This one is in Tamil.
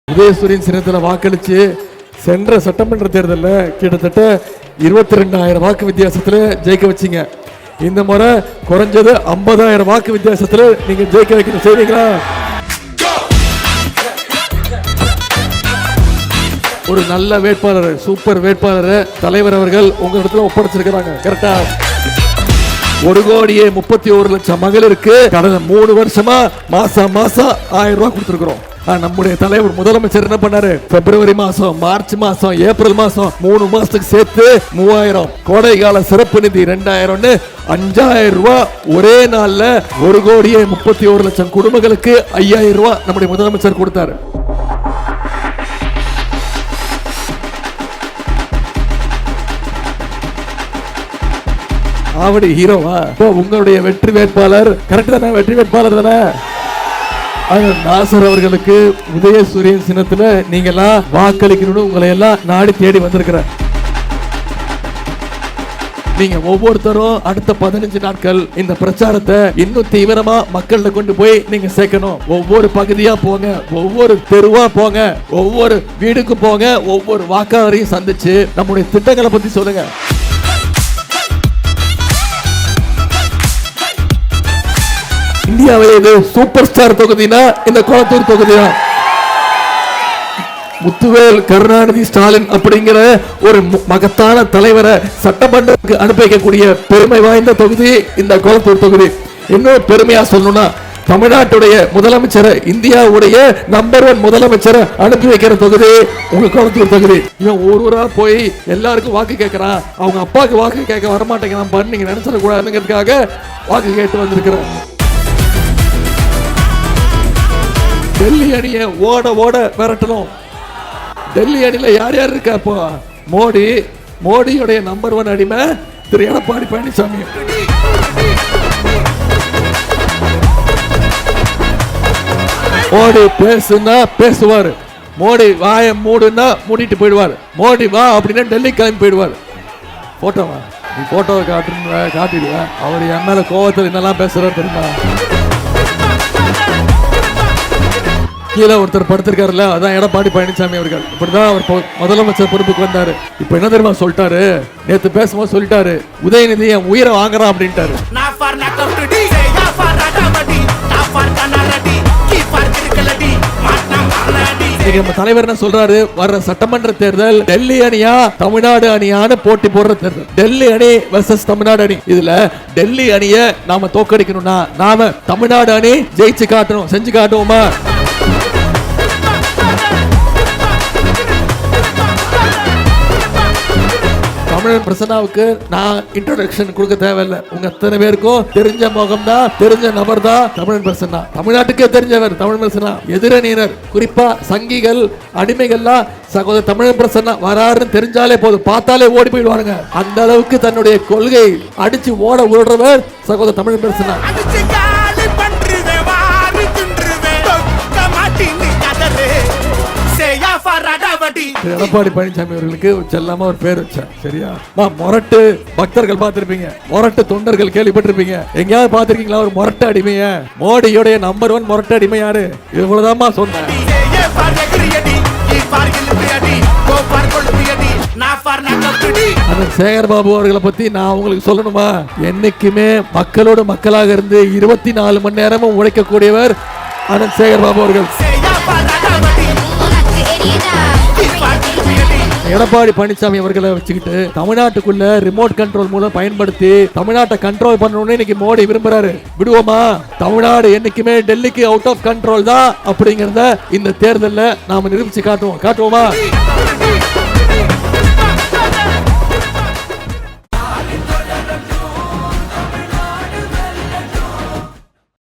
உதயசூரியன் சின்னத்தில் வாக்களிச்சு சென்ற சட்டமன்ற தேர்தலில் கிட்டத்தட்ட 22,000 வாக்கு வித்தியாசத்தில் ஜெயிக்க வச்சிங்க. இந்த முறை குறைஞ்சது 50,000 வாக்கு வித்தியாசத்தில் நீங்க ஜெயிக்க வைக்கணும். செய்வீங்களா? ஒரு நல்ல வேட்பாளர், சூப்பர் வேட்பாளர் தலைவர் அவர்கள் உங்க இடத்துல ஒப்படைச்சிருக்கிறாங்க. கரெக்டா? 1,31,00,000 மகளிருக்கு கடந்த 3 வருஷமா மாசம் 1000 ரூபாய் கொடுத்திருக்கிறோம். நம்முடைய தலைவர் முதலமைச்சர் என்ன பண்ணாரு? பிப்ரவரி மாசம், மார்ச் மாசம், ஏப்ரல் மாசம் 3 மாசத்துக்கு சேர்த்து 3000 கோடை கால சிறப்பு நிதி 2000 5,000 ரூபாய் ஒரே நாள்ல 1,31,00,000 குடும்பங்களுக்கு 5,000 ரூபாய் நம்முடைய முதலமைச்சர் கொடுத்தாரு. ஆவடி ஹீரோவா? உங்களுடைய வெற்றி வேட்பாளர் கரெக்ட் தானே? வெற்றி வேட்பாளர் தானே? நாசர் அவர்களுக்கு உதயசூரியன் சின்னத்துல நீங்க எல்லாம் வாக்களிக்கணும்னு உங்களை எல்லாம் நாடி தேடி வந்திருக்கிற நீங்க ஒவ்வொருத்தரும் அடுத்த 15 நாட்கள் இந்த பிரச்சாரத்தை இன்னும் தீவிரமா மக்கள்கிட்ட கொண்டு போய் நீங்க சேர்க்கணும். ஒவ்வொரு பகுதியா போங்க, ஒவ்வொரு தெருவா போங்க, ஒவ்வொரு வீடுக்கும் போங்க, ஒவ்வொரு வாக்காளரையும் சந்திச்சு நம்முடைய திட்டங்களை பத்தி சொல்லுங்க. இந்தியாவிலே சூப்பர் ஸ்டார் தொகுதினா இந்த கோலத்தூர் தொகுதி தான். முத்துவேல் கருணாநிதி ஸ்டாலின் அப்படிங்கிற ஒரு மகத்தான தலைவரை சட்டமன்றத்துக்கு அனுப்பி வைக்கக்கூடிய பெருமை வாய்ந்த தொகுதி இந்த கோலத்தூர் தொகுதி. இன்னும் பெருமையா சொல்லணும்னா தமிழ்நாட்டுடைய முதலமைச்சர், இந்தியாவுடைய நம்பர் 1 முதலமைச்சரை அனுப்பி வைக்கிற தொகுதி உங்க கோலத்தூர் தொகுதி. இவன் ஊரா போய் எல்லாருக்கும் வாக்கு கேட்கிறான், அவங்க அப்பாவுக்கு வாக்கு கேட்க வரமாட்டேங்கிறான், நீங்க நினைச்சிட கூடாதுங்கிறதுக்காக வாக்கு கேட்டு வந்திருக்கிறேன். டெல்லி அணியை ஓட ஓட விரட்டணும். டெல்லி அணியில யார் யார் இருக்கா? இப்போ மோடியுடைய நம்பர் 1 அடிமை திரு எடப்பாடி பழனிசாமி. மோடி பேசுனா பேசுவார், மோடி வாயை மூடுனா மூடிட்டு போயிடுவார். மோடி வா அப்படின்னா டெல்லி கிளம்பி போயிடுவார். போட்டோவா? நீ போட்டோவை காட்டிடுவேன். அவர் என் மேல கோவத்தில் என்னெல்லாம் பேசுறாரு தெரியுமா? கீழே ஒருத்தர் படுத்திருக்காருல்ல, அதான் எடப்பாடி பழனிசாமி அவர்கள். இப்படிதான் அவர் முதலமைச்சர் பொறுப்புக்கு வந்தாரு. இப்ப என்ன தெரியுமா சொல்லிட்டாரு? நேத்து பேசும்போது சொல்லிட்டாரு, உதயநிதி என் உயிரை வாங்குறான் அப்படின்ட்டாரு. நம்ம தலைவர் என்ன சொல்றாரு? வர்ற சட்டமன்ற தேர்தல் டெல்லி அணியா தமிழ்நாடு அணியான போட்டி போடுற தேர்தல். டெல்லி அணி வெர்சஸ் தமிழ்நாடு அணி. இதுல டெல்லி அணியை நாம தோக்கடிக்கணும்னா நாம தமிழ்நாடு அணி ஜெயிச்சு காட்டணும். செஞ்சு காட்டுவோமா? தமிழன் பிரசன்னாவுக்கு நான் இன்ட்ரோடக்ஷன் கொடுக்க தேவையில்லை. உங்க அத்தனை பேருக்கும் தெரிஞ்ச முகம் தான், தெரிஞ்ச நபர் தான் தமிழன் பிரசன்னா. தமிழ்நாட்டுக்கே தெரிஞ்சவர் தமிழ் பிரசன்னா. எதிரணியினர், குறிப்பா சங்கிகள், அடிமைகள்லாம் சகோதரர் தமிழன் பிரசன்னா வராருன்னு தெரிஞ்சாலே போதும், பார்த்தாலே ஓடி போயிடுவாங்க. அந்த அளவுக்கு தன்னுடைய கொள்கை அடிச்சு ஓட விடுறவர் சகோதரர் தமிழன் பிரசன்னா. எடப்பாடி பழனிசாமி அவர்களுக்கு செல்லாம ஒரு பேர் வச்சார். சரியா? மொரட்டு பக்தர்கள் பார்த்திருப்பீங்க, மொரட்டு தொண்டர்கள் கேள்விப்பட்டிருப்பீங்க. எங்கேயாவது பார்த்திருக்கீங்களா ஒரு மொரட்டு அடிமைய? மோடியோடைய நம்பர் 1 மொரட்டு அடிமை யாரு? இவ்வளவுதான் சொன்னேன். சேகர் பாபு அவர்களை பத்தி நான் உங்களுக்கு சொல்லணுமா? என்னைக்குமே மக்களோட மக்களாக இருந்து 24 மணி நேரமும் உழைக்கக்கூடியவர் அனந்த் சேகர் பாபு அவர்கள். எடப்பாடி பழனிசாமி அவர்களை வச்சுக்கிட்டு தமிழ்நாட்டுக்குள்ள ரிமோட் கண்ட்ரோல் மூலம் பயன்படுத்தி தமிழ்நாட்டை கண்ட்ரோல் பண்ணணும்னு இன்னைக்கு மோடி விரும்புறாரு. விடுவோமா? தமிழ்நாடு என்னைக்குமே டெல்லிக்கு அவுட் ஆஃப் கண்ட்ரோல் தான் அப்படிங்கறத இந்த தேர்தலில் நாம நிரூபிச்சு காட்டுவோமா?